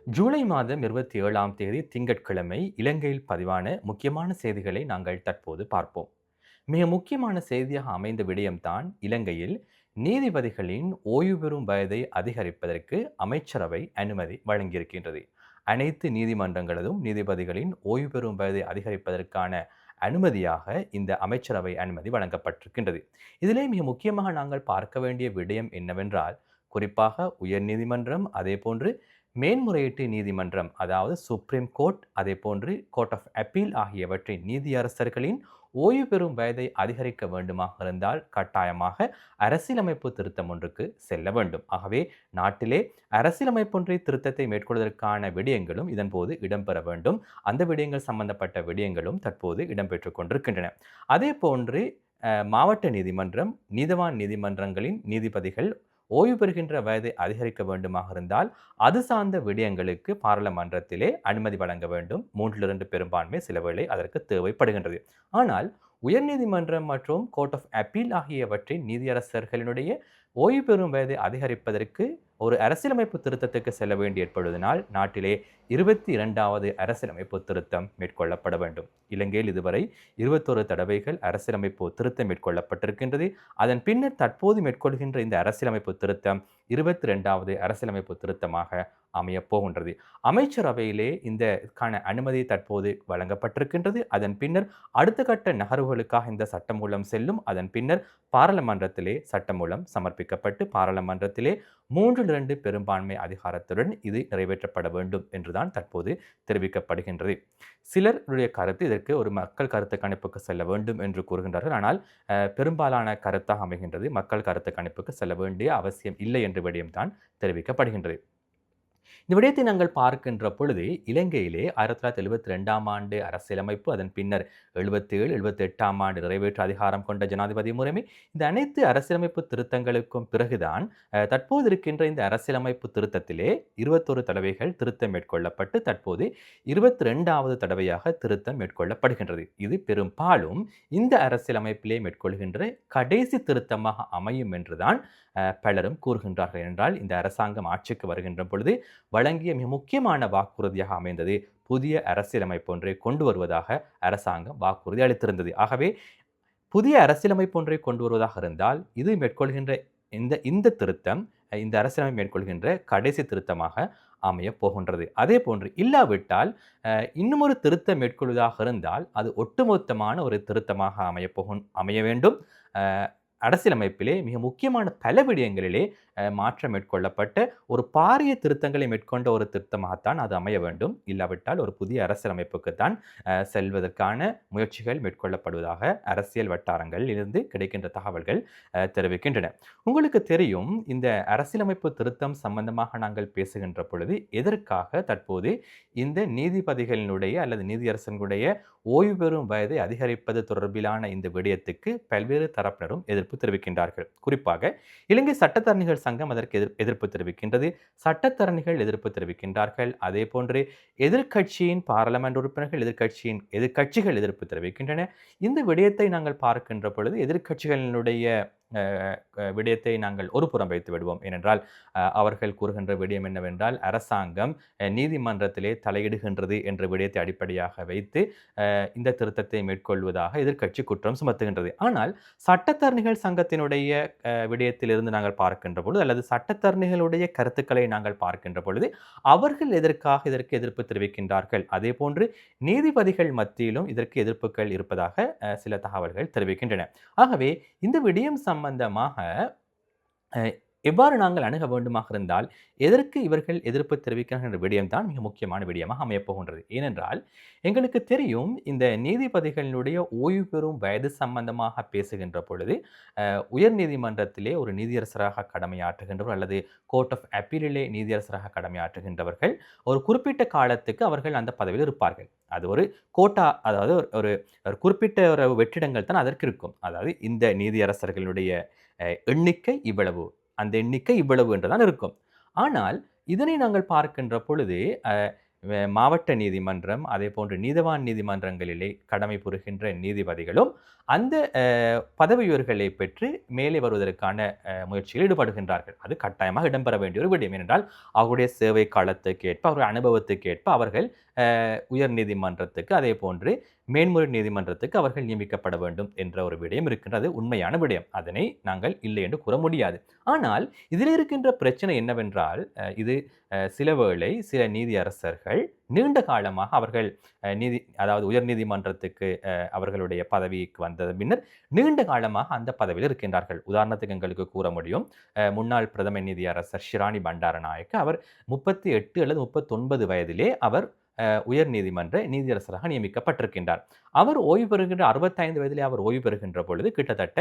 ஜூலை மாதம் 27ஆம் தேதி திங்கட்கிழமை இலங்கையில் பதிவான முக்கியமான செய்திகளை நாங்கள் தற்போது பார்ப்போம். மிக முக்கியமான செய்தியாக அமைந்த விடயம்தான் இலங்கையில் நீதிபதிகளின் ஓய்வு பெறும் வயதை அதிகரிப்பதற்கு அமைச்சரவை அனுமதி வழங்கியிருக்கின்றது. அனைத்து நீதிமன்றங்களதும் நீதிபதிகளின் ஓய்வு பெறும் வயதை அதிகரிப்பதற்கான அனுமதியாக இந்த அமைச்சரவை அனுமதி வழங்கப்பட்டிருக்கின்றது. இதிலே மிக முக்கியமாக நாங்கள் பார்க்க வேண்டிய விடயம் என்னவென்றால், குறிப்பாக உயர்நீதிமன்றம் அதேபோன்று மேன்முறையீட்டு நீதிமன்றம், அதாவது சுப்ரீம் கோர்ட், அதேபோன்று கோர்ட் ஆஃப் அப்பீல் ஆகியவற்றின் நீதியரசர்களின் ஓய்வு பெறும் வயதை அதிகரிக்க வேண்டுமாக இருந்தால் கட்டாயமாக அரசியலமைப்பு திருத்தம் ஒன்றுக்கு செல்ல வேண்டும். ஆகவே நாட்டிலே அரசியலமைப்பொன்றை திருத்தத்தை மேற்கொள்வதற்கான விடயங்களும் இதன்போது இடம்பெற வேண்டும். அந்த விடயங்கள் சம்பந்தப்பட்ட விடயங்களும் தற்போது இடம்பெற்றுக் கொண்டிருக்கின்றன. அதே போன்று மாவட்ட நீதிமன்றம், நீதவான் நீதிமன்றங்களின் நீதிபதிகள் ஓய்வு பெறுகின்ற வயதை அதிகரிக்க வேண்டுமாக இருந்தால் அது சார்ந்த விடயங்களுக்கு பாராளுமன்றத்திலே அனுமதி வழங்க வேண்டும். 3/2 பெரும்பான்மை சில வேளை அதற்கு தேவைப்படுகின்றது. ஆனால் உயர்நீதிமன்றம் மற்றும் கோர்ட் ஆஃப் அப்பீல் ஆகியவற்றின் நீதியரசர்களினுடைய ஓய்வு பெறும் வயதை அதிகரிப்பதற்கு ஒரு அரசியலமைப்பு திருத்தத்துக்கு செல்ல வேண்டி ஏற்படுவதனால் நாட்டிலே 22வது அரசியலமைப்பு திருத்தம் மேற்கொள்ளப்பட வேண்டும். இலங்கையில் இதுவரை 21 தடவைகள் அரசியலமைப்பு திருத்தம் மேற்கொள்ளப்பட்டிருக்கின்றது. அதன் பின்னர் தற்போது மேற்கொள்கின்ற இந்த அரசியலமைப்பு திருத்தம் 22வது அரசியலமைப்பு திருத்தமாக அமையப் போகின்றது. அமைச்சரவையிலே இதற்கான அனுமதி தற்போது வழங்கப்பட்டிருக்கின்றது. அதன் பின்னர் அடுத்த கட்ட நகர்வுகளுக்காக இந்த சட்டமூலம் செல்லும். அதன் பின்னர் பாராளுமன்றத்திலே சட்டமூலம் சமர்ப்பிக்கப்பட்டு பாராளுமன்றத்திலே 3/2 பெரும்பான்மை அதிகாரத்துடன் இது நிறைவேற்றப்பட வேண்டும் என்றுதான் தற்போது தெரிவிக்கப்படுகின்றது. சிலருடைய கருத்து இதற்கு ஒரு மக்கள் கருத்து கணிப்புக்கு செல்ல வேண்டும் என்று கூறுகின்றார்கள். ஆனால் பெரும்பாலான கருத்தாக அமைகின்றது மக்கள் கருத்து கணிப்புக்கு செல்ல வேண்டிய அவசியம் இல்லை என்ற விடயம்தான் தெரிவிக்கப்படுகின்றது. இந்த விடயத்தை நாங்கள் பார்க்கின்ற பொழுது இலங்கையிலே 1972ஆம் ஆண்டு அரசியலமைப்பு, அதன் பின்னர் 77, 78ஆம் ஆண்டு நிறைவேற்று அதிகாரம் கொண்ட ஜனாதிபதி முறைமை, இந்த அனைத்து அரசியலமைப்பு திருத்தங்களுக்கும் பிறகுதான் தற்போது இருக்கின்ற இந்த அரசியலமைப்பு திருத்தத்திலே 21 தடவைகள் திருத்தம் மேற்கொள்ளப்பட்டு தற்போது 22வது தடவையாக திருத்தம் மேற்கொள்ளப்படுகின்றது. இது பெரும்பாலும் இந்த அரசியலமைப்பிலே மேற்கொள்கின்ற கடைசி திருத்தமாக அமையும் என்றுதான் பலரும் கூறுகின்றார்கள். என்றால் இந்த அரசாங்கம் ஆட்சிக்கு வருகின்ற பொழுது வழங்கிய மிக முக்கியமான வாக்குறுதியாக அமைந்தது புதிய அரசியலமைப்பு ஒன்றை கொண்டு வருவதாக அரசாங்கம் வாக்குறுதி அளித்திருந்தது. ஆகவே புதிய அரசியலமைப்பு ஒன்றை கொண்டு வருவதாக இருந்தால் இது மேற்கொள்கின்ற இந்த திருத்தம் இந்த அரசியலமைப்பு மேற்கொள்கின்ற கடைசி திருத்தமாக அமைய போகின்றது. அதே போன்று இல்லாவிட்டால் இன்னும் ஒரு திருத்தம் மேற்கொள்வதாக இருந்தால் அது ஒட்டுமொத்தமான ஒரு திருத்தமாக அமைய வேண்டும். அரசியலமைப்பிலே மிக முக்கியமான பல விடயங்களிலே மாற்றம் மேற்கொள்ளப்பட்ட ஒரு பாரிய திருத்தங்களை மேற்கொண்ட ஒரு திருத்தமாகத்தான் அது அமைய வேண்டும். இல்லாவிட்டால் ஒரு புதிய அரசியலமைப்புக்குத்தான் செல்வதற்கான முயற்சிகள் மேற்கொள்ளப்படுவதாக அரசியல் வட்டாரங்களில் இருந்து கிடைக்கின்ற தகவல்கள் தெரிவிக்கின்றன. உங்களுக்கு தெரியும், இந்த அரசியலமைப்பு திருத்தம் சம்பந்தமாக நாங்கள் பேசுகின்ற பொழுது எதற்காக தற்போது இந்த நீதிபதிகளினுடைய அல்லது நீதியரசர்களுடைய ஓய்வு பெறும் வயதை அதிகரிப்பது தொடர்பிலான இந்த விடயத்துக்கு பல்வேறு தரப்பினரும் எதிர்ப்பு தெரிவிக்கின்றார்கள். குறிப்பாக இலங்கை சட்டத்தரணிகள் சங்கம் அதற்கு எதிர்ப்பு தெரிவிக்கின்றது. சட்டத்தரணிகள் எதிர்ப்பு தெரிவிக்கின்றார்கள். அதே போன்று எதிர்க்கட்சியின் பாராளுமன்ற உறுப்பினர்கள் எதிர்க்கட்சிகள் எதிர்ப்பு தெரிவிக்கின்றன. இந்த விடயத்தை நாங்கள் பார்க்கின்ற பொழுது எதிர்க்கட்சிகளினுடைய விடயத்தை நாங்கள் ஒரு புறம் வைத்து விடுவோம். ஏனென்றால் அவர்கள் கூறுகின்ற விடயம் என்னவென்றால் அரசாங்கம் நீதிமன்றத்திலே தலையிடுகின்றது என்ற விடயத்தை அடிப்படையாக வைத்து இந்த திருத்தத்தை மேற்கொள்வதாக எதிர்க்கட்சி குற்றம் சுமத்துகின்றது. ஆனால் சட்டத்தரணிகள் சங்கத்தினுடைய விடயத்திலிருந்து நாங்கள் பார்க்கின்ற பொழுது அல்லது சட்டத்தரணிகளுடைய கருத்துக்களை நாங்கள் பார்க்கின்ற பொழுது அவர்கள் இதற்கு எதிர்ப்பு தெரிவிக்கின்றார்கள். அதே போன்று நீதிபதிகள் மத்தியிலும் இதற்கு எதிர்ப்புகள் இருப்பதாக சில தகவல்கள் தெரிவிக்கின்றன. ஆகவே இந்த விடயம் சம்பந்தமாக எவ்வாறு நாங்கள் அணுக வேண்டுமாக இருந்தால் எதற்கு இவர்கள் எதிர்ப்பு தெரிவிக்கின்ற விடயம்தான் மிக முக்கியமான விடயமாக அமையப்போகின்றது. ஏனென்றால் எங்களுக்கு தெரியும், இந்த நீதிபதிகளினுடைய ஓய்வு பெறும் வயது சம்பந்தமாக பேசுகின்ற பொழுது உயர் நீதிமன்றத்திலே ஒரு நீதியரசராக கடமையாற்றுகின்றவர் அல்லது கோர்ட் ஆஃப் அப்பீலிலே நீதியரசராக கடமையாற்றுகின்றவர்கள் ஒரு குறிப்பிட்ட காலத்துக்கு அவர்கள் அந்த பதவியில் இருப்பார்கள். அது ஒரு கோட்டா, அதாவது ஒரு குறிப்பிட்ட ஒரு வெற்றிடங்கள் தான் அதற்கு இருக்கும். அதாவது இந்த நீதியரசர்களுடைய எண்ணிக்கை இவ்வளவு, அந்த எண்ணிக்கை இவ்வளவு என்றுதான் இருக்கும். ஆனால் இதனை நாங்கள் பார்க்கின்ற பொழுது மாவட்ட நீதிமன்றம் அதேபோன்று நீதவான் நீதிமன்றங்களிலே கடமை புரிகின்ற நீதிபதிகளும் அந்த பதவி உயர்வுகளை பெற்று மேலே வருவதற்கான முயற்சியில் ஈடுபடுகின்றார்கள். அது கட்டாயமாக இடம்பெற வேண்டிய ஒரு விடயம். ஏனென்றால் அவருடைய சேவை காலத்துக்கு ஏற்ப, அவருடைய அனுபவத்துக்கு ஏற்ப அவர்கள் உயர் நீதிமன்றத்துக்கு அதேபோன்று மேன்முறை நீதிமன்றத்துக்கு அவர்கள் நியமிக்கப்பட வேண்டும் என்ற ஒரு விடயம் இருக்கின்றது. உண்மையான விடயம். அதனை நாங்கள் இல்லை என்று கூற முடியாது. ஆனால் இதில் இருக்கின்ற பிரச்சனை என்னவென்றால், இது சில வேளை சில நீதியரசர்கள் நீண்ட காலமாக அவர்கள் அதாவது உயர் நீதிமன்றத்துக்கு அவர்களுடைய பதவிக்கு வந்த பின்னர் நீண்ட காலமாக அந்த பதவியில் இருக்கின்றார்கள். உதாரணத்துக்கு எங்களுக்கு கூற முடியும், முன்னாள் பிரதம நீதியரசர் ஷிராணி பண்டாரநாயக்க அவர் 38 அல்லது 39 வயதிலே அவர் உயர் நீதிமன்ற நீதியரசராக நியமிக்கப்பட்டிருக்கின்றார். அவர் ஓய்வு பெறுகின்ற 65 வயதிலே அவர் ஓய்வு பெறுகின்ற பொழுது கிட்டத்தட்ட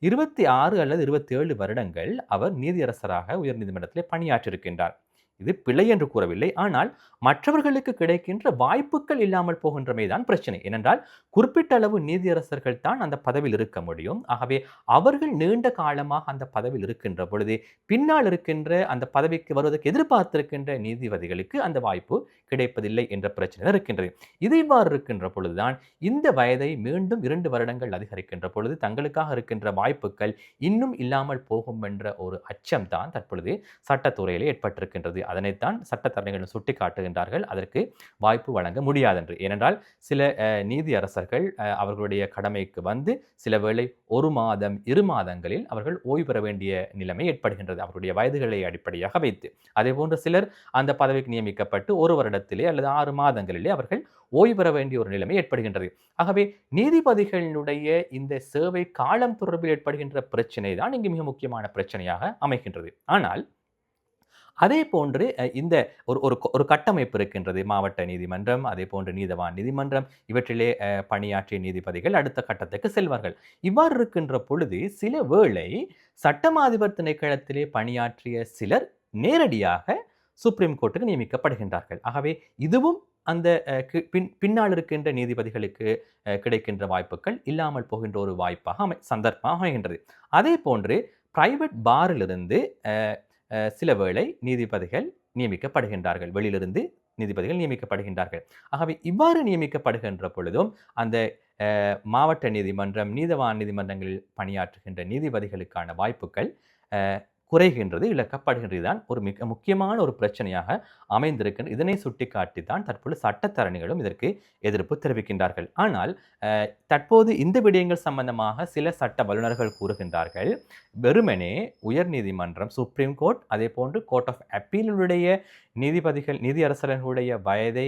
26 அல்லது 27 வருடங்கள் அவர் நீதியரசராக உயர் நீதிமன்றத்திலே பணியாற்றிருக்கின்றார். இது பிழை என்று கூறவில்லை. ஆனால் மற்றவர்களுக்கு கிடைக்கின்ற வாய்ப்புகள் இல்லாமல் போகின்றமைதான் பிரச்சனை. ஏனென்றால் குறிப்பிட்ட அளவு நீதியரசர்கள் தான் அந்த பதவியில் இருக்க முடியும். ஆகவே அவர்கள் நீண்ட காலமாக அந்த பதவியில் இருக்கின்ற பொழுது பின்னால் இருக்கின்ற அந்த பதவிக்கு வருவதற்கு எதிர்பார்த்திருக்கின்ற நீதிபதிகளுக்கு அந்த வாய்ப்பு கிடைப்பதில்லை என்ற பிரச்சனை இருக்கின்றது. இது இவ்வாறு இருக்கின்ற பொழுதுதான் இந்த வயதை மீண்டும் 2 வருடங்கள் அதிகரிக்கின்ற பொழுது தங்களுக்காக இருக்கின்ற வாய்ப்புகள் இன்னும் இல்லாமல் போகும் என்ற ஒரு அச்சம் தான் தற்பொழுது சட்டத்துறையிலே ஏற்பட்டிருக்கின்றது. அதனைத்தான் சட்டத்தரணிகள் சுட்டி காட்டுகின்றார்கள், அதற்கு வாய்ப்பு வழங்க முடியாதென்று. ஏனென்றால் சில நீதியரசர்கள் அவர்களுடைய கடமைக்கு வந்து சில வேளை 1 மாதம் 2 மாதங்களில் அவர்கள் ஓய்வு பெற வேண்டிய நிலைமை ஏற்படுகின்றது, அவருடைய வயதுகளை அடிப்படையாக வைத்து. அதே போன்று சிலர் அந்த பதவிக்கு நியமிக்கப்பட்டு 1 வருடத்திலே அல்லது 6 மாதங்களிலே அவர்கள் ஓய்வு பெற வேண்டிய ஒரு நிலைமை ஏற்படுகின்றது. ஆகவே நீதிபதிகளுடைய இந்த சேவை காலம் தொடர்பில் ஏற்படுகின்ற பிரச்சனை தான் இங்கு மிக முக்கியமான பிரச்சனையாக அமைகின்றது. ஆனால் அதே போன்று இந்த ஒரு கட்டமைப்பு இருக்கின்றது. மாவட்ட நீதிமன்றம், அதே போன்று நீதவான் நீதிமன்றம், இவற்றிலே பணியாற்றிய நீதிபதிகள் அடுத்த கட்டத்துக்கு செல்வார்கள். இவ்வாறு இருக்கின்ற பொழுது சில வேளை சட்டமா அதிபர் திணைக்களத்திலே பணியாற்றிய சிலர் நேரடியாக சுப்ரீம் கோர்ட்டுக்கு நியமிக்கப்படுகின்றார்கள். ஆகவே இதுவும் அந்த பின்னால் இருக்கின்ற நீதிபதிகளுக்கு கிடைக்கின்ற வாய்ப்புகள் இல்லாமல் போகின்ற ஒரு வாய்ப்பாக சந்தர்ப்பமாக அமைகின்றது. அதே போன்று பிரைவேட் பாரிலிருந்து சில வேளை நீதிபதிகள் நியமிக்கப்படுகின்றார்கள், வெளியிலிருந்து நீதிபதிகள் நியமிக்கப்படுகின்றார்கள். ஆகவே இவ்வாறு நியமிக்கப்படுகின்ற பொழுதும் அந்த மாவட்ட நீதிமன்றம், நீதவான் நீதிமன்றங்களில் பணியாற்றுகின்ற நீதிபதிகளுக்கான வாய்ப்புகள் குறைகின்றது, இழக்கப்படுகின்றது தான் ஒரு மிக முக்கியமான ஒரு பிரச்சனையாக அமைந்திருக்கின்ற. இதனை சுட்டிக்காட்டி தான் தற்போது சட்டத்தரணிகளும் இதற்கு எதிர்ப்பு தெரிவிக்கின்றார்கள். ஆனால் தற்போது இந்த விடயங்கள் சம்பந்தமாக சில சட்ட வல்லுநர்கள் கூறுகின்றார்கள், வெறுமனே உயர் நீதிமன்றம், சுப்ரீம் கோர்ட், அதே போன்று கோர்ட் ஆஃப் அப்பீலுடைய நீதிபதிகள், நீதியரசர்களுடைய வயதை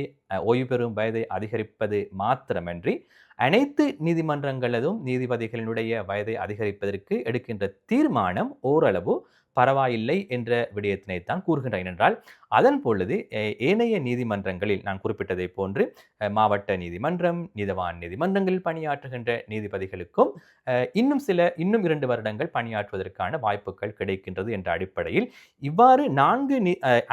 ஓய்வு பெறும் வயதை அதிகரிப்பது மாத்திரமன்றி அனைத்து நீதிமன்றங்களதும் நீதிபதிகளினுடைய வயதை அதிகரிப்பதற்கு எடுக்கின்ற தீர்மானம் ஓரளவு பரவாயில்லை என்ற விடயத்தினைத்தான் கூறுகின்றன. என்றால் அதன் பொழுது ஏனைய நீதிமன்றங்களில் நான் குறிப்பிட்டதை போன்று மாவட்ட நீதிமன்றம், நீதவான் நீதிமன்றங்களில் பணியாற்றுகின்ற நீதிபதிகளுக்கும் இன்னும் 2 வருடங்கள் பணியாற்றுவதற்கான வாய்ப்புகள் கிடைக்கின்றது என்ற அடிப்படையில் இவ்வாறு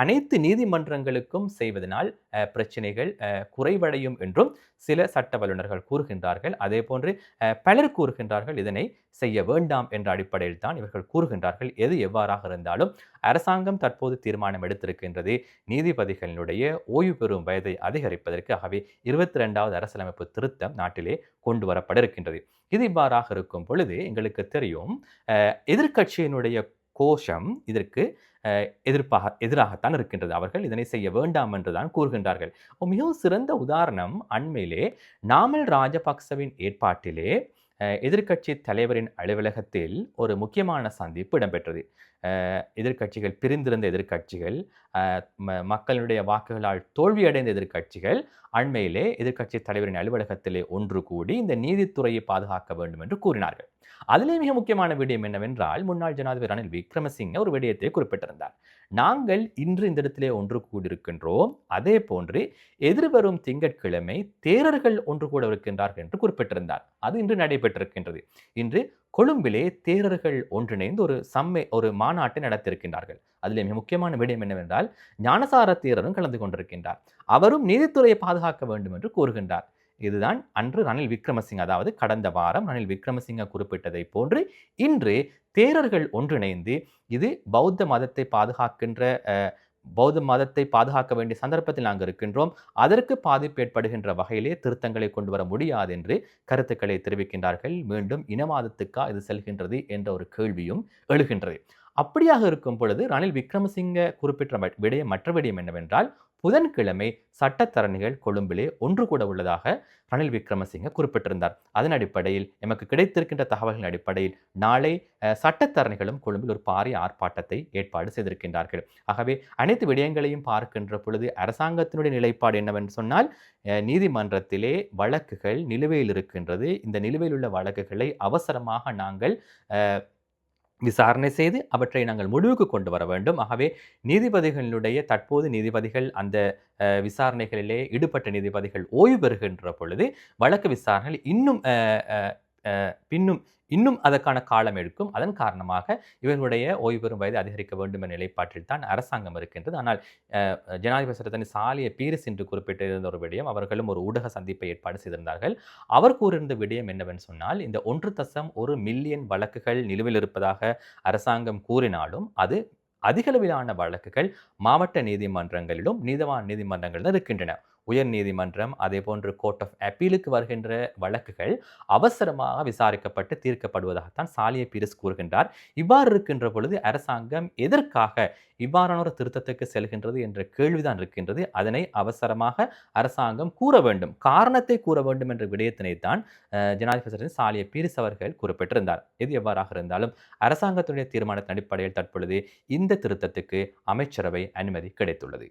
அனைத்து நீதிமன்றங்களுக்கும் செய்வதனால் பிரச்சனைகள் குறைவடையும் என்றும் சில சட்ட வல்லுநர்கள் கூறுகின்றார்கள். அதே போன்று பலர் கூறுகின்றார்கள் இதனை செய்ய வேண்டாம் என்ற அடிப்படையில் தான் இவர்கள் கூறுகின்றார்கள். எது எவ்வாறாக இருந்தாலும் அரசாங்கம் தற்போது தீர்மானம் எடுத்திருக்கின்றது, நீதிபதிகளினுடைய ஓய்வு பெறும் வயதை அதிகரிப்பதற்கு. ஆகவே 22வது அரசியலமைப்பு திருத்தம் நாட்டிலே கொண்டு வரப்பட இருக்கின்றது. இது இவ்வாறாக இருக்கும் பொழுது எங்களுக்கு தெரியும், எதிர்க்கட்சியினுடைய கோஷம் இதற்கு எதிராகத்தான் இருக்கின்றது. அவர்கள் இதனை செய்ய வேண்டாம் என்றுதான் கூறுகின்றார்கள். மிகவும் சிறந்த உதாரணம், அண்மையிலே நாமல் ராஜபக்சவின் ஏற்பாட்டிலே எதிர்க்கட்சி தலைவரின் அலுவலகத்தில் ஒரு முக்கியமான சந்திப்பு இடம்பெற்றது. எதிர்க்கட்சிகள், பிரிந்திருந்த எதிர்க்கட்சிகள், மக்களுடைய வாக்குகளால் தோல்வியடைந்த எதிர்க்கட்சிகள் அண்மையிலே எதிர்க்கட்சி தலைவரின் அலுவலகத்திலே ஒன்று கூடி இந்த நீதித்துறையை பாதுகாக்க வேண்டும் என்று கூறினார்கள். அதிலே மிக முக்கியமான விடயம் என்னவென்றால், முன்னாள் ஜனாதிபதி ரணில் விக்ரமசிங்க ஒரு விடயத்தை குறிப்பிட்டிருந்தார். நாங்கள் இன்று இந்த இடத்திலே ஒன்று கூடியிருக்கின்றோம், அதே போன்று எதிர்வரும் திங்கட்கிழமை தேரர்கள் ஒன்று கூட இருக்கின்றார்கள் என்று குறிப்பிட்டிருந்தார். அது இன்று நடைபெற்றிருக்கின்றது. இன்று கொழும்பிலே தேரர்கள் ஒன்றிணைந்து ஒரு மாநாட்டை நடத்தியிருக்கின்றார்கள். அதிலே மிக முக்கியமான விடயம் என்னவென்றால், ஞானசார தேரரும் கலந்து கொண்டிருக்கின்றார். அவரும் நீதித்துறையை பாதுகாக்க வேண்டும் என்று கூறுகின்றார். இதுதான் அன்று ரணில் விக்ரமசிங்க, அதாவது கடந்த வாரம் ரணில் விக்ரமசிங்க குறிப்பிட்டதை போன்று இன்று தேரர்கள் ஒன்றிணைந்து இது பௌத்த மதத்தை பாதுகாக்கின்ற பௌத்த மதத்தை பாதுகாக்க வேண்டிய சந்தர்ப்பத்தில் நாங்கள் இருக்கின்றோம். அதற்கு பாதிப்பு ஏற்படுகின்ற வகையிலே திருத்தங்களை கொண்டு வர முடியாது என்று கருத்துக்களை தெரிவிக்கின்றார்கள். மீண்டும் இனவாதத்துக்கா இது செல்கின்றது என்ற ஒரு கேள்வியும் எழுகின்றது. அப்படியாக இருக்கும் பொழுது ரணில் விக்ரமசிங்க குறிப்பிட்ட மற்ற விடயம் என்னவென்றால், புதன்கிழமை சட்டத்தரணிகள் கொழும்பிலே ஒன்று கூட உள்ளதாக ரணில் விக்ரமசிங்க குறிப்பிட்டிருந்தார். அதன் அடிப்படையில் எமக்கு கிடைத்திருக்கின்ற தகவல்களின் அடிப்படையில் நாளை சட்டத்தரணிகளும் கொழும்பில் ஒரு பாரிய ஆர்ப்பாட்டத்தை ஏற்பாடு செய்திருக்கின்றார்கள். ஆகவே அனைத்து விடயங்களையும் பார்க்கின்ற பொழுது அரசாங்கத்தினுடைய நிலைப்பாடு என்னவென்று சொன்னால், நீதிமன்றத்திலே வழக்குகள் நிலுவையில் இருக்கின்றது. இந்த நிலுவையில் உள்ள வழக்குகளை அவசரமாக நாங்கள் விசாரணை செய்து அவற்றை நாங்கள் முடிவுக்கு கொண்டு வர வேண்டும். ஆகவே நீதிபதிகளுடைய தற்போது நீதிபதிகள் அந்த விசாரணைகளிலே ஈடுபட்ட நீதிபதிகள் ஓய்வு பெறுகின்ற பொழுது வழக்கு விசாரணைகள் இன்னும் அதற்கான காலம் எடுக்கும். அதன் காரணமாக இவர்களுடைய ஓய்வு பெறும் வயது அதிகரிக்க வேண்டும் என்ற நிலைப்பாட்டில் தான் அரசாங்கம் இருக்கின்றது. ஆனால் ஜனாதிபதி சட்டத்தனி சாலிய பீரிஸ் என்று குறிப்பிட்டிருந்த ஒரு விடயம், அவர்களும் ஒரு ஊடக சந்திப்பை ஏற்பாடு செய்திருந்தார்கள். அவர் கூறியிருந்த விடயம் என்னவென்று சொன்னால், இந்த 1.1 மில்லியன் வழக்குகள் நிலுவையில் இருப்பதாக அரசாங்கம் கூறினாலும் அது அதிகளவிலான வழக்குகள் மாவட்ட நீதிமன்றங்களிலும் நீதவான் நீதிமன்றங்களிலும் இருக்கின்றன. உயர் நீதிமன்றம் அதே போன்று கோர்ட் ஆஃப் அப்பீலுக்கு வருகின்ற வழக்குகள் அவசரமாக விசாரிக்கப்பட்டு தீர்க்கப்படுவதாகத்தான் சாலிய பீரிஸ் கூறுகின்றார். இவ்வாறு இருக்கின்ற பொழுது அரசாங்கம் எதற்காக இவ்வாறான ஒரு திருத்தத்துக்கு செல்கின்றது என்ற கேள்விதான் இருக்கின்றது. அதனை அவசரமாக அரசாங்கம் கூற வேண்டும், காரணத்தை கூற வேண்டும் என்ற விடயத்தினைத்தான் ஜனாதிபதி சாலிய பீரிஸ் அவர்கள் குறிப்பிட்டிருந்தார். எது எவ்வாறாக இருந்தாலும் அரசாங்கத்துடைய தீர்மானத்தின் அடிப்படையில் தற்பொழுது இந்த திருத்தத்துக்கு அமைச்சரவை அனுமதி கிடைத்துள்ளது.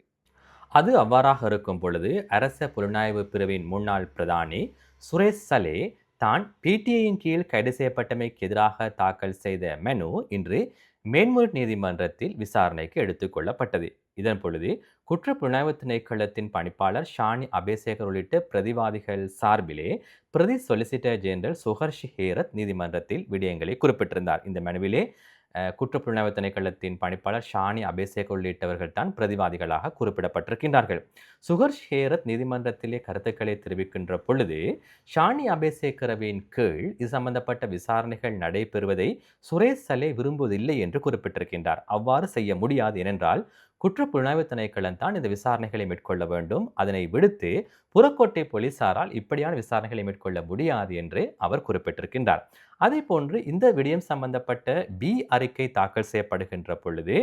அது அவ்வாறாக இருக்கும் பொழுது அரச புலனாய்வு பிரிவின் முன்னாள் பிரதானி சுரேஷ் சலே தான் பிடிஐயின் கீழ் கைது செய்யப்பட்டமைக்கு எதிராக தாக்கல் செய்த மனு இன்று மேன்முறையீட்டு நீதிமன்றத்தில் விசாரணைக்கு எடுத்துக்கொள்ளப்பட்டது. இதன் பொழுது குற்ற புலனாய்வு திணைக்களத்தின் பணிப்பாளர் ஷானி அபேசேகர் உள்ளிட்ட பிரதிவாதிகள் சார்பிலே பிரதி சொலிசிட்டர் ஜெனரல் சுஹர்ஷி ஹேரத் நீதிமன்றத்தில் விடயங்களை குறிப்பிட்டிருந்தார். இந்த மனுவிலே குற்றப்புலனாய்வு திணைக்களத்தின் பணிப்பாளர் ஷானி அபேசேகர் உள்ளிட்டவர்கள் தான் பிரதிவாதிகளாக குறிப்பிடப்பட்டிருக்கின்றார்கள். சுகர்ஷ் ஹேரத் நீதிமன்றத்திலே கருத்துக்களை தெரிவிக்கின்ற பொழுது, ஷானி அபேசேகரவின் கீழ் இது சம்பந்தப்பட்ட விசாரணைகள் நடைபெறுவதை சுரேஷ் சலே விரும்புவதில்லை என்று குறிப்பிட்டிருக்கின்றார். அவ்வாறு செய்ய முடியாது. ஏனென்றால் குற்றப்புலனாய்வு திணைக்களம் தான் இந்த விசாரணைகளை மேற்கொள்ள வேண்டும். அதனை விடுத்து புறக்கோட்டை போலீசாரால் இப்படியான விசாரணைகளை மேற்கொள்ள முடியாது என்று அவர் குறிப்பிட்டிருக்கின்றார். அதே போன்று இந்த விடயம் சம்பந்தப்பட்ட பி அறிக்கை தாக்கல் செய்யப்படுகின்ற பொழுது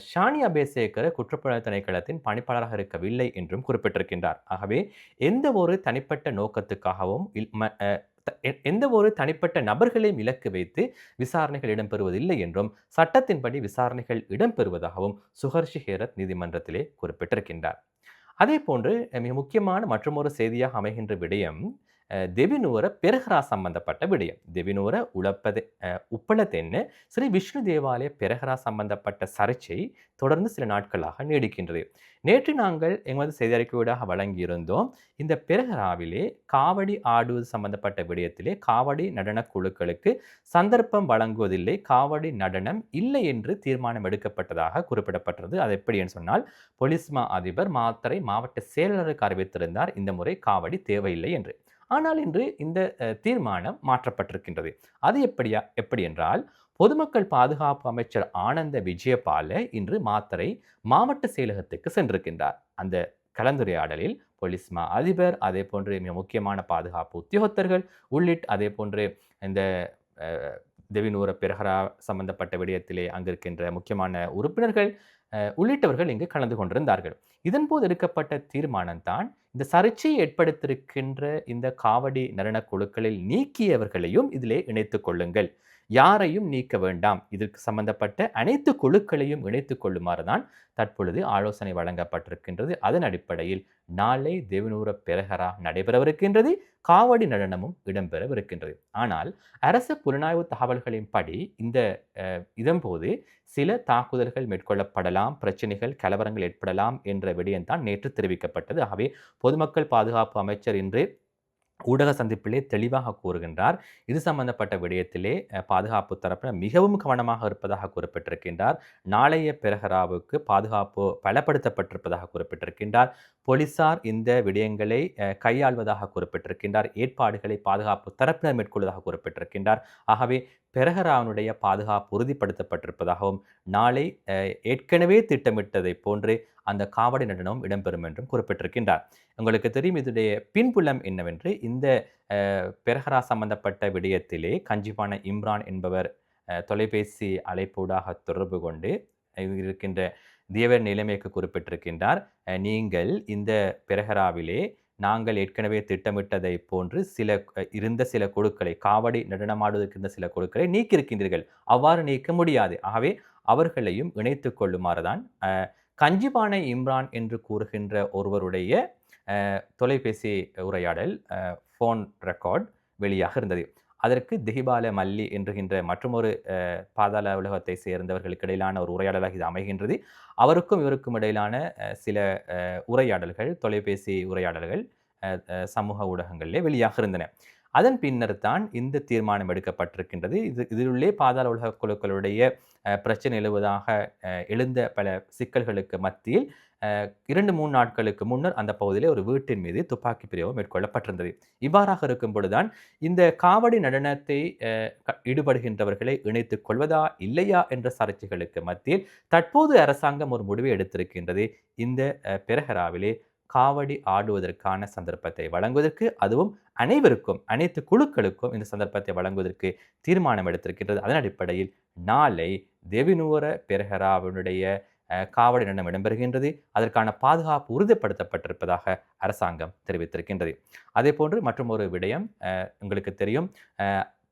ஷானி அபேசேகர் குற்றப்புலனாய்வு திணைக்களத்தின் பணிப்பாளராக இருக்கவில்லை என்றும் குறிப்பிட்டிருக்கின்றார். ஆகவே எந்த ஒரு தனிப்பட்ட நோக்கத்துக்காகவும் எந்த ஒரு தனிப்பட்ட நபர்களையும் இலக்கு வைத்து விசாரணைகள் இடம்பெறுவதில்லை என்றும் சட்டத்தின்படி விசாரணைகள் இடம்பெறுவதாகவும் சுஹர்ஷி ஹேரத் நீதிமன்றத்திலே குறிப்பிட்டிருக்கின்றார். அதே போன்று மிக முக்கியமான மற்றொரு செய்தியாக அமைகின்ற விடயம் දෙවිනුවර පෙරහරා சம்பந்தப்பட்ட விடயம். දෙවිනුවර உப்பளத்தென்னு ஸ்ரீ விஷ்ணு தேவாலய பெரஹரா சம்பந்தப்பட்ட சர்ச்சை தொடர்ந்து சில நாட்களாக நீடிக்கின்றது. நேற்று நாங்கள் எமது செய்தி அறிக்கையூடாக வழங்கியிருந்தோம். இந்த பெரஹராவிலே காவடி ஆடுவது சம்பந்தப்பட்ட விடயத்திலே காவடி நடன குழுக்களுக்கு சந்தர்ப்பம் வழங்குவதில்லை, காவடி நடனம் இல்லை என்று தீர்மானம் எடுக்கப்பட்டதாக குறிப்பிடப்பட்டது. அது எப்படி என்று சொன்னால், போலீஸ் மா அதிபர் மாத்தறை மாவட்ட செயலருக்கு அறிவித்திருந்தார் இந்த முறை காவடி தேவையில்லை என்று. ஆனால் இன்று இந்த தீர்மானம் மாற்றப்பட்டிருக்கின்றது. அது எப்படி என்றால், பொதுமக்கள் பாதுகாப்பு அமைச்சர் ஆனந்த விஜயபால இன்று மாத்தறை மாவட்ட செயலகத்துக்கு சென்றிருக்கின்றார். அந்த கலந்துரையாடலில் போலீஸ் மா அதிபர், அதே போன்று மிக முக்கியமான பாதுகாப்பு உத்தியோகத்தர்கள் உள்ளிட்ட அதே போன்று இந்த தெவிநூர பெரஹரா சம்பந்தப்பட்ட விடயத்திலே அங்கிருக்கின்ற முக்கியமான உறுப்பினர்கள் உள்ளிட்டவர்கள் இங்கு கலந்து கொண்டிருந்தார்கள். இதன்போது எடுக்கப்பட்ட தீர்மானம் தான் இந்த சர்ச்சையை ஏற்படுத்தியிருக்கின்ற இந்த காவடி நடன குழுக்களில் நீக்கியவர்களையும் இதிலே இணைத்துக் கொள்ளுங்கள், யாரையும் நீக்க வேண்டாம், இதற்கு சம்பந்தப்பட்ட அனைத்து குழுக்களையும் இணைத்துக் கொள்ளுமாறு தான் தற்பொழுது ஆலோசனை வழங்கப்பட்டிருக்கின்றது. அதன் அடிப்படையில் நாளை தெவிநூர பெரஹரா நடைபெறவிருக்கின்றது, காவடி நடனமும் இடம்பெறவிருக்கின்றது. ஆனால் அரசு புலனாய்வு தகவல்களின் படி இந்த இதன்போது சில தாக்குதல்கள் மேற்கொள்ளப்படலாம், பிரச்சனைகள் கலவரங்கள் ஏற்படலாம் என்ற விடயம்தான் நேற்று தெரிவிக்கப்பட்டது. ஆகவே பொதுமக்கள் பாதுகாப்பு அமைச்சர் இன்று ஊடக சந்திப்பிலே தெளிவாக கூறுகின்றார். இது சம்பந்தப்பட்ட விடயத்திலே பாதுகாப்பு தரப்பினர் மிகவும் கவனமாக இருப்பதாக குறிப்பிட்டிருக்கின்றார். நாளைய பெரஹராவுக்கு பாதுகாப்பு பலப்படுத்தப்பட்டிருப்பதாக குறிப்பிட்டிருக்கின்றார். போலீசார் இந்த விடயங்களை கையாள்வதாக குறிப்பிட்டிருக்கின்றார். ஏற்பாடுகளை பாதுகாப்பு தரப்பினர் மேற்கொள்வதாக குறிப்பிட்டிருக்கின்றார். ஆகவே பெரஹராவினுடைய பாதுகாப்பு உறுதிப்படுத்தப்பட்டிருப்பதாகவும், நாளை ஏற்கனவே திட்டமிட்டதைப் போன்று அந்த காவடி நடனமும் இடம்பெறும் என்றும் குறிப்பிட்டிருக்கின்றார். உங்களுக்கு தெரியும் இதனுடைய பின்புலம் என்னவென்று. இந்த பெரஹரா சம்பந்தப்பட்ட விடயத்திலே கஞ்சிபான இம்ரான் என்பவர் தொலைபேசி அழைப்பூடாக தொடர்பு கொண்டு இருக்கின்ற தியவர் நிலைமைக்கு குறிப்பிட்டிருக்கின்றார். நீங்கள் இந்த பெரஹராவிலே நாங்கள் ஏற்கனவே திட்டமிட்டதை போன்று இருந்த சில குழுக்களை, காவடி நடனமாடுவதற்கு இருந்த சில குழுக்களை நீக்கியிருக்கின்றீர்கள். அவ்வாறு நீக்க முடியாது. ஆகவே அவர்களையும் இணைத்துக் கொள்ளுமாறுதான் கஞ்சிபானை இம்ரான் என்று கூறுகின்ற ஒருவருடைய தொலைபேசி உரையாடல், ஃபோன் ரெக்கார்ட் வெளியாக இருந்தது. அதற்கு திஹிபால மல்லி என்கின்ற மற்றொரு பாதாள உலகத்தை சேர்ந்தவர்களுக்கு இடையிலான ஒரு உரையாடலாக இது அமைகின்றது. அவருக்கும் இவருக்கும் இடையிலான சில உரையாடல்கள், தொலைபேசி உரையாடல்கள் சமூக ஊடகங்களிலே வெளியாக இருந்தன. அதன் பின்னர் தான் இந்த தீர்மானம் எடுக்கப்பட்டிருக்கின்றது. இதிலுள்ளே பாதாள உலக குழுக்களுடைய பிரச்சனை எழுந்த பல சிக்கல்களுக்கு மத்தியில் 2-3 நாட்களுக்கு முன்னர் அந்த பகுதியிலே ஒரு வீட்டின் மீது துப்பாக்கி பிரயோகம் மேற்கொள்ளப்பட்டிருந்தது. இவ்வாறாக இருக்கும் பொழுதுதான் இந்த காவடி நடனத்தை ஈடுபடுகின்றவர்களை இணைத்துக் கொள்வதா இல்லையா என்ற சர்ச்சைகளுக்கு மத்தியில் தற்போது அரசாங்கம் ஒரு முடிவை எடுத்திருக்கின்றது. இந்த பெரஹராவிலே காவடி ஆடுவதற்கான சந்தர்ப்பத்தை வழங்குவதற்கு, அதுவும் அனைவருக்கும், அனைத்து குழுக்களுக்கும் இந்த சந்தர்ப்பத்தை வழங்குவதற்கு தீர்மானம் எடுத்திருக்கின்றது. அதன் அடிப்படையில் நாளை தெவினுவர பெரஹராவினுடைய காவடி நடனம் இடம்பெறுகின்றது. அதற்கான பாதுகாப்பு உறுதிப்படுத்தப்பட்டிருப்பதாக அரசாங்கம் தெரிவித்திருக்கின்றது. அதே போன்று மற்றும் ஒரு விடயம், உங்களுக்கு தெரியும்,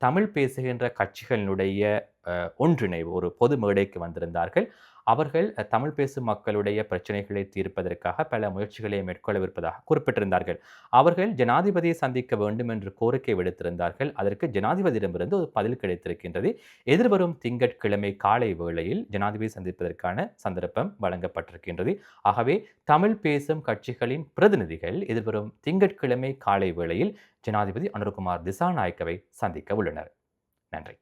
தமிழ் பேசுகின்ற கட்சிகளினுடைய ஒன்றிணைவு ஒரு பொது மேடைக்கு வந்திருந்தார்கள். அவர்கள் தமிழ் பேசும் மக்களுடைய பிரச்சனைகளை தீர்ப்பதற்காக பல முயற்சிகளை மேற்கொள்ளவிருப்பதாக குறிப்பிட்டிருந்தார்கள். அவர்கள் ஜனாதிபதியை சந்திக்க வேண்டும் என்று கோரிக்கை விடுத்திருந்தார்கள். அதற்கு ஜனாதிபதியிடமிருந்து ஒரு பதில் கிடைத்திருக்கின்றது. எதிர்வரும் திங்கட்கிழமை காலை வேளையில் ஜனாதிபதி சந்திப்பதற்கான சந்தர்ப்பம் வழங்கப்பட்டிருக்கின்றது. ஆகவே தமிழ் பேசும் கட்சிகளின் பிரதிநிதிகள் எதிர்வரும் திங்கட்கிழமை காலை வேளையில் ஜனாதிபதி அனுரகுமார் திசாநாயக்கவை சந்திக்க உள்ளனர். நன்றி.